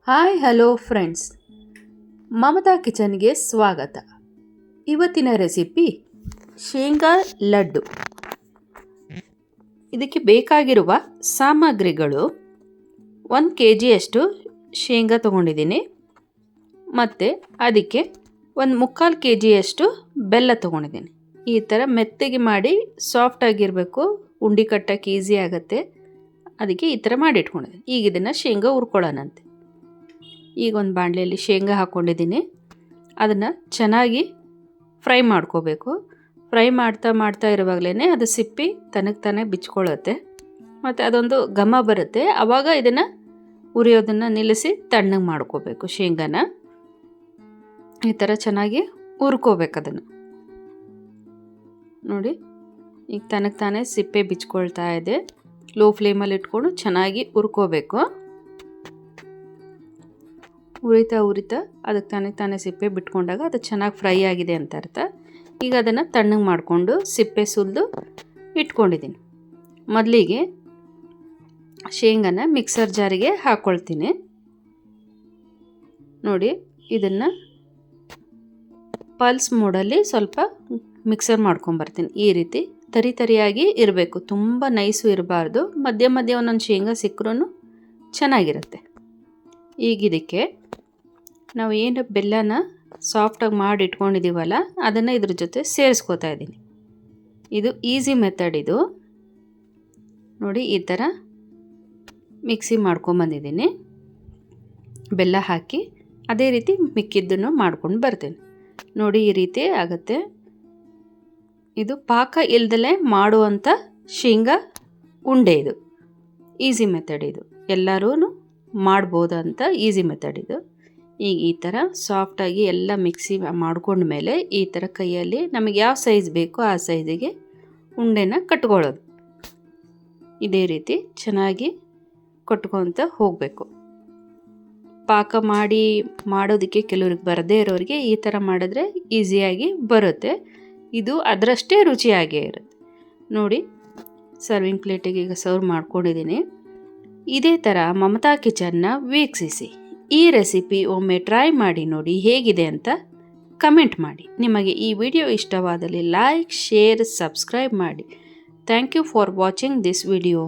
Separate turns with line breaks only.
Hi hello friends, Mamata ಕಿಚನ್ಗೆ ಸ್ವಾಗತ. ಇವತ್ತಿನ recipe ಶೇಂಗಾ ಲಡ್ಡು. ಇದಕ್ಕೆ ಬೇಕಾಗಿರುವ ಸಾಮಗ್ರಿಗಳು 1 kgಯಷ್ಟು ಶೇಂಗಾ ತೊಗೊಂಡಿದ್ದೀನಿ, ಮತ್ತು ಅದಕ್ಕೆ 1/4 kgಯಷ್ಟು ಬೆಲ್ಲ ತೊಗೊಂಡಿದ್ದೀನಿ. ಈ ಥರ ಮೆತ್ತಗೆ ಮಾಡಿ ಸಾಫ್ಟಾಗಿರಬೇಕು, ಉಂಡೆ ಕಟ್ಟಕ್ಕೆ ಈಸಿ ಆಗುತ್ತೆ. ಅದಕ್ಕೆ ಈ ಥರ ಮಾಡಿ ಇಟ್ಕೊಂಡಿದ್ದೀನಿ. ಈಗ ಇದನ್ನು ಶೇಂಗಾ ಹುರ್ಕೊಳ್ಳೋಣಂತೆ. ಈಗ ಒಂದು ಬಾಣಲೆಯಲ್ಲಿ ಶೇಂಗಾ ಹಾಕ್ಕೊಂಡಿದ್ದೀನಿ. ಅದನ್ನು ಚೆನ್ನಾಗಿ ಫ್ರೈ ಮಾಡ್ಕೋಬೇಕು. ಫ್ರೈ ಮಾಡ್ತಾ ಇರುವಾಗಲೇ ಅದು ಸಿಪ್ಪಿ ತಾನೇ ಬಿಚ್ಕೊಳ್ಳುತ್ತೆ ಮತ್ತು ಅದೊಂದು ಘಮ ಬರುತ್ತೆ. ಆವಾಗ ಇದನ್ನು ಉರಿಯೋದನ್ನು ನಿಲ್ಲಿಸಿ ತಣ್ಣಗೆ ಮಾಡ್ಕೋಬೇಕು. ಶೇಂಗಾನ ಈ ಥರ ಚೆನ್ನಾಗಿ ಹುರ್ಕೋಬೇಕು. ಅದನ್ನು ನೋಡಿ, ಈಗ ತಾನೇ ಸಿಪ್ಪೆ ಬಿಚ್ಕೊಳ್ತಾ ಇದೆ. ಲೋ ಫ್ಲೇಮಲ್ಲಿ ಇಟ್ಕೊಂಡು ಚೆನ್ನಾಗಿ ಹುರ್ಕೋಬೇಕು. ಉರಿತಾ ಅದಕ್ಕೆ ತಾನೇ ಸಿಪ್ಪೆ ಬಿಟ್ಕೊಂಡಾಗ ಅದು ಚೆನ್ನಾಗಿ ಫ್ರೈ ಆಗಿದೆ ಅಂತ ಅರ್ಥ. ಈಗ ಅದನ್ನು ತಣ್ಣಗೆ ಮಾಡಿಕೊಂಡು ಸಿಪ್ಪೆ ಸುಲಿದು ಇಟ್ಕೊಂಡಿದ್ದೀನಿ. ಮೊದಲಿಗೆ ಶೇಂಗಾನ ಮಿಕ್ಸರ್ ಜಾರಿಗೆ ಹಾಕ್ಕೊಳ್ತೀನಿ. ನೋಡಿ, ಇದನ್ನು ಪಲ್ಸ್ ಮೋಡಲ್ಲಿ ಸ್ವಲ್ಪ ಮಿಕ್ಸರ್ ಮಾಡ್ಕೊಂಬರ್ತೀನಿ. ಈ ರೀತಿ ತರಿಯಾಗಿ ಇರಬೇಕು, ತುಂಬ ನೈಸು ಇರಬಾರ್ದು. ಮಧ್ಯ ಒಂದೊಂದು ಶೇಂಗಾ ಸಿಕ್ಕರೂ ಚೆನ್ನಾಗಿರುತ್ತೆ. ಈಗ ಇದಕ್ಕೆ ನಾವು ಏನು ಬೆಲ್ಲನ ಸಾಫ್ಟಾಗಿ ಮಾಡಿ ಇಟ್ಕೊಂಡಿದ್ದೀವಲ್ಲ, ಅದನ್ನು ಇದ್ರ ಜೊತೆ ಸೇರಿಸ್ಕೋತಾ ಇದ್ದೀನಿ. ಇದು ಈಸಿ ಮೆಥಡ್. ಇದು ನೋಡಿ, ಈ ಥರ ಮಿಕ್ಸಿ ಮಾಡ್ಕೊಂಬಂದಿದ್ದೀನಿ. ಬೆಲ್ಲ ಹಾಕಿ ಅದೇ ರೀತಿ ಮಿಕ್ಕಿದ್ದನ್ನು ಮಾಡ್ಕೊಂಡು ಬರ್ತೀನಿ. ನೋಡಿ, ಈ ರೀತಿ ಆಗುತ್ತೆ. ಇದು ಪಾಕ ಇಲ್ದಲೇ ಮಾಡುವಂಥ ಶೇಂಗಾ ಉಂಡೆ. ಇದು ಈಸಿ ಮೆಥಡ್. ಇದು ಎಲ್ಲರೂ ಮಾಡ್ಬೋದಂತ ಈಸಿ ಮೆಥಡ್ ಇದು. ಈಗ ಈ ಥರ ಸಾಫ್ಟಾಗಿ ಎಲ್ಲ ಮಿಕ್ಸಿ ಮಾಡ್ಕೊಂಡ್ಮೇಲೆ ಈ ಥರ ಕೈಯಲ್ಲಿ ನಮಗೆ ಯಾವ ಸೈಜ್ ಬೇಕೋ ಆ ಸೈಜಿಗೆ ಉಂಡೆನ ಕಟ್ಕೊಳ್ಳೋದು. ಇದೇ ರೀತಿ ಚೆನ್ನಾಗಿ ಕಟ್ಕೊತ ಹೋಗಬೇಕು. ಪಾಕ ಮಾಡೋದಕ್ಕೆ ಕೆಲವ್ರಿಗೆ ಬರದೇ ಇರೋರಿಗೆ ಈ ಥರ ಮಾಡಿದ್ರೆ ಈಸಿಯಾಗಿ ಬರುತ್ತೆ. ಇದು ಅದರಷ್ಟೇ ರುಚಿಯಾಗೇ ಇರುತ್ತೆ. ನೋಡಿ, ಸರ್ವಿಂಗ್ ಪ್ಲೇಟಿಗೆ ಈಗ ಸರ್ವ್ ಮಾಡ್ಕೊಂಡಿದ್ದೀನಿ. ಇದೇ ಥರ ಮಮತಾ ಕಿಚನ್ನ ವೀಕ್ಷಿಸಿ. ಈ ರೆಸಿಪಿ ಒಮ್ಮೆ ಟ್ರೈ ಮಾಡಿ ನೋಡಿ, ಹೇಗಿದೆ ಅಂತ ಕಮೆಂಟ್ ಮಾಡಿ. ನಿಮಗೆ ಈ ವಿಡಿಯೋ ಇಷ್ಟವಾದಲ್ಲಿ ಲೈಕ್, ಶೇರ್, ಸಬ್ಸ್ಕ್ರೈಬ್ ಮಾಡಿ. Thank you for watching this video.